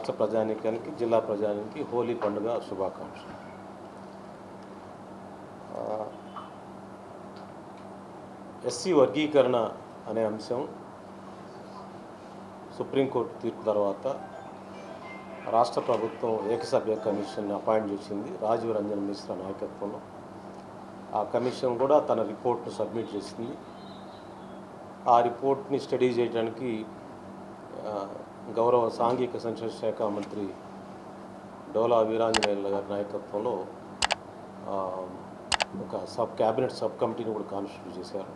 రాష్ట్ర ప్రజానీకానికి జిల్లా ప్రజానికి హోలీ పండుగ శుభాకాంక్షలు. ఎస్సీ వర్గీకరణ అనే అంశం సుప్రీంకోర్టు తీర్పు తర్వాత రాష్ట్ర ప్రభుత్వం ఏకసభ్య కమిషన్ అపాయింట్ చేసింది రాజీవ్ రంజన్ మిశ్రా నాయకత్వంలో. ఆ కమిషన్ కూడా తన రిపోర్ట్ను సబ్మిట్ చేసింది. ఆ రిపోర్ట్ని స్టడీ చేయడానికి గౌరవ సాంఘిక సంక్షేమ శాఖ మంత్రి డోలా వీరాంజనేయుల గారి నాయకత్వంలో ఒక క్యాబినెట్ సబ్ కమిటీని కూడా కాన్స్టిట్యూట్ చేశారు.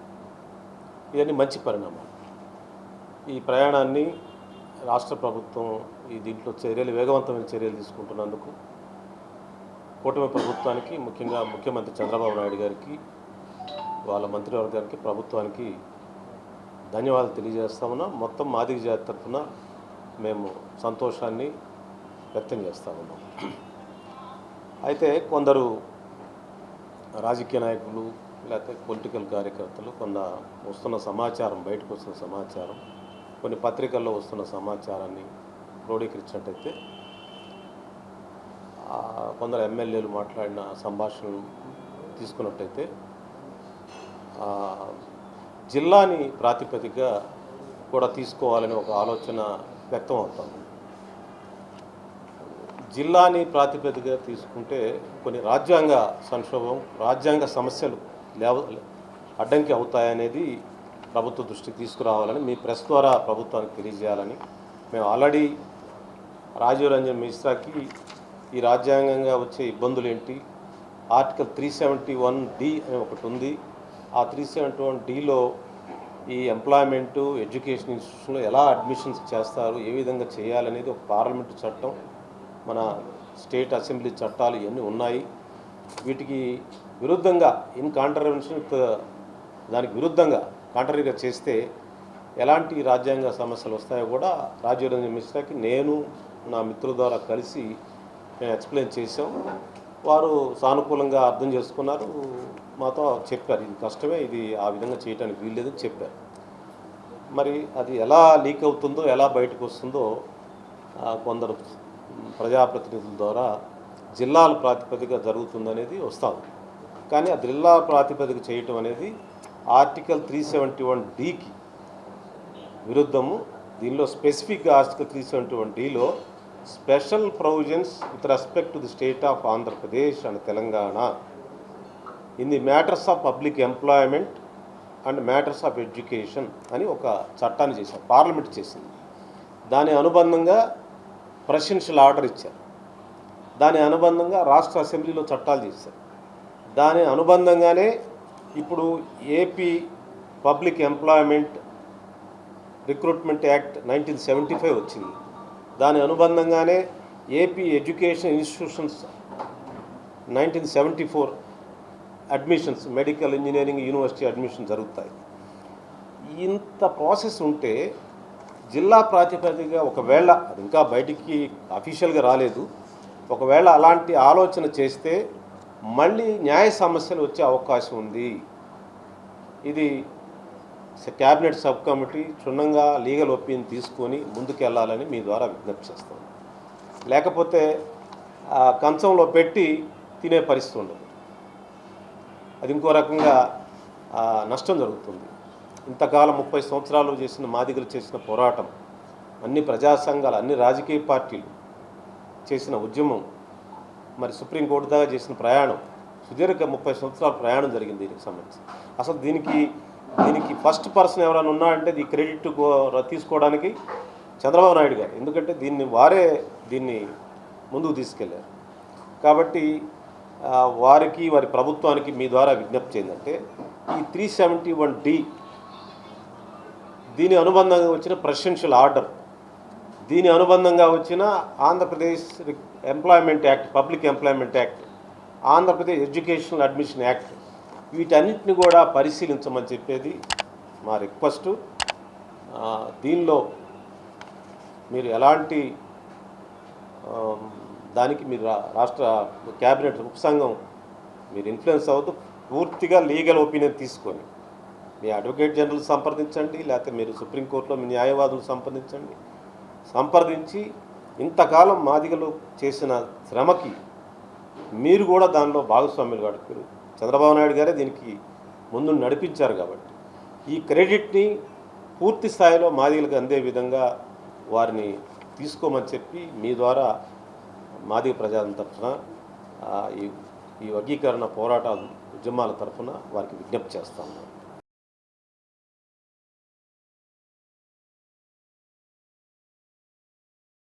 ఇవన్నీ మంచి పరిణామాలు. ఈ ప్రయాణాన్ని రాష్ట్ర ప్రభుత్వం దీంట్లో వేగవంతమైన చర్యలు తీసుకుంటున్నందుకు కూటమి ప్రభుత్వానికి, ముఖ్యంగా ముఖ్యమంత్రి చంద్రబాబు నాయుడు గారికి, వాళ్ళ మంత్రివర్గానికి, ప్రభుత్వానికి ధన్యవాదాలు తెలియజేస్తా ఉన్నాం. మొత్తం మాదిగ జాతి తరఫున మేము సంతోషాన్ని వ్యక్తం చేస్తూ ఉన్నాం. అయితే కొందరు రాజకీయ నాయకులు లేకపోతే పొలిటికల్ కార్యకర్తలు వస్తున్న సమాచారం, బయటకు వస్తున్న సమాచారం, కొన్ని పత్రికల్లో వస్తున్న సమాచారాన్ని క్రోడీకరించినట్టయితే కొందరు ఎమ్మెల్యేలు మాట్లాడిన సంభాషణలు తీసుకున్నట్టయితే జిల్లాని ప్రాతిపదికగా కూడా తీసుకోవాలని ఒక ఆలోచన వ్యక్తం అవుతుంది. జిల్లాని ప్రాతిపదికగా తీసుకుంటే కొన్ని రాజ్యాంగ సంక్షోభం, రాజ్యాంగ సమస్యలు అడ్డంకి అవుతాయనేది ప్రభుత్వ దృష్టికి తీసుకురావాలని మీ ప్రెస్ ద్వారా ప్రభుత్వానికి తెలియజేయాలని మేము ఆల్రెడీ రాజీవ్ రంజన్ మిశ్రాకి ఈ రాజ్యాంగంగా వచ్చే ఇబ్బందులు ఏంటి, ఆర్టికల్ 371D అని ఒకటి ఉంది. ఆ 371Dలో ఈ ఎంప్లాయ్మెంటు, ఎడ్యుకేషన్ ఇన్స్టిట్యూషన్లో ఎలా అడ్మిషన్స్ చేస్తారు, ఏ విధంగా చేయాలనేది ఒక పార్లమెంటు చట్టం, మన స్టేట్ అసెంబ్లీ చట్టాలు ఇవన్నీ ఉన్నాయి. వీటికి విరుద్ధంగా దానికి విరుద్ధంగా కాంట్రరీగా చేస్తే ఎలాంటి రాజ్యాంగ సమస్యలు వస్తాయో కూడా రాజీవ్ రంజన్ మిశ్రాకి నేను నా మిత్రుల ద్వారా కలిసి మేము ఎక్స్ప్లెయిన్ చేసాం. వారు సానుకూలంగా అర్థం చేసుకున్నారు, మాతో చెప్పారు ఇది కష్టమే, ఇది ఆ విధంగా చేయడానికి వీల్లేదని చెప్పారు. మరి అది ఎలా లీక్ అవుతుందో, ఎలా బయటకు వస్తుందో కొందరు ప్రజాప్రతినిధుల ద్వారా జిల్లాల ప్రాతిపదిక జరుగుతుందనేది వస్తుంది. కానీ ఆ జిల్లా ప్రాతిపదిక చేయటం అనేది ఆర్టికల్ 371Dకి విరుద్ధము. దీనిలో స్పెసిఫిక్గా ఆర్టికల్ 371Dలో special provisions with respect to the state of Andhra Pradesh and Telangana in the matters of public employment and matters of education అని ఒక చట్టాన్ని చేశారు, పార్లమెంట్ చేసింది. దాని అనుబంధంగా ప్రెసిడెన్షియల్ ఆర్డర్ ఇచ్చారు. దాని అనుబంధంగా రాష్ట్ర అసెంబ్లీలో చట్టాలు చేశారు. దాని అనుబంధంగానే ఇప్పుడు AP public employment recruitment act 1975 వచ్చింది. దాని అనుబంధంగానే AP education institutions 1974 admissions, medical, engineering, university admission జరుగుతాయి. ఇంత ప్రాసెస్ ఉంటే జిల్లా ప్రాతిపదికగా ఒకవేళ అది ఇంకా బయటికి అఫీషియల్గా రాలేదు, ఒకవేళ అలాంటి ఆలోచన చేస్తే మళ్ళీ న్యాయ సమస్యలు వచ్చే అవకాశం ఉంది. ఇది క్యాబినెట్ సబ్ కమిటీ క్షుణ్ణంగా లీగల్ ఒపీనియన్ తీసుకొని ముందుకెళ్ళాలని మీ ద్వారా విజ్ఞప్తి చేస్తాం. లేకపోతే కంచంలో పెట్టి తినే పరిస్థితి ఉండదు, అది ఇంకో రకంగా నష్టం జరుగుతుంది. ఇంతకాలం 30 సంవత్సరాలు చేసిన మాదిగలు చేసిన పోరాటం, అన్ని ప్రజా సంఘాలు, అన్ని రాజకీయ పార్టీలు చేసిన ఉద్యమం, మరి సుప్రీంకోర్టు దాకా చేసిన ప్రయాణం, సుదీర్ఘ 30 సంవత్సరాల ప్రయాణం జరిగింది. దీనికి సంబంధించి అసలు దీనికి ఫస్ట్ పర్సన్ ఎవరైనా ఉన్నారంటే ఈ క్రెడిట్ తీసుకోవడానికి చంద్రబాబు నాయుడు గారు. ఎందుకంటే వారే దీన్ని ముందుకు తీసుకెళ్లారు. కాబట్టి వారికి, వారి ప్రభుత్వానికి మీ ద్వారా విజ్ఞప్తి ఏంటంటే ఈ 371D దీని అనుబంధంగా వచ్చిన ప్రెసిడెన్షియల్ ఆర్డర్, దీని అనుబంధంగా వచ్చిన Andhra Pradesh employment act, public employment act, Andhra Pradesh educational admission act, వీటన్నిటిని కూడా పరిశీలించమని చెప్పేది మా రిక్వెస్టు. దీనిలో మీరు ఎలాంటి దానికి మీరు రాష్ట్ర క్యాబినెట్ ఉపసంఘం మీరు ఇన్ఫ్లుయెన్స్ అవుతూ పూర్తిగా లీగల్ ఒపీనియన్ తీసుకొని మీ అడ్వకేట్ జనరల్ సంప్రదించండి, లేకపోతే మీరు సుప్రీంకోర్టులో మీ న్యాయవాదులు సంప్రదించి ఇంతకాలం మాదిగలు చేసిన శ్రమకి మీరు కూడా దానిలో భాగస్వాములు కాబట్టి చంద్రబాబు నాయుడు గారే దీనికి ముందు నడిపించారు కాబట్టి ఈ క్రెడిట్ని పూర్తి స్థాయిలో మాదిగలకు అందే విధంగా వారిని తీసుకోమని చెప్పి మీ ద్వారా మాదిగ ప్రజల తరఫున ఈ వర్గీకరణ పోరాట ఉద్యమాల తరఫున వారికి విజ్ఞప్తి చేస్తాను.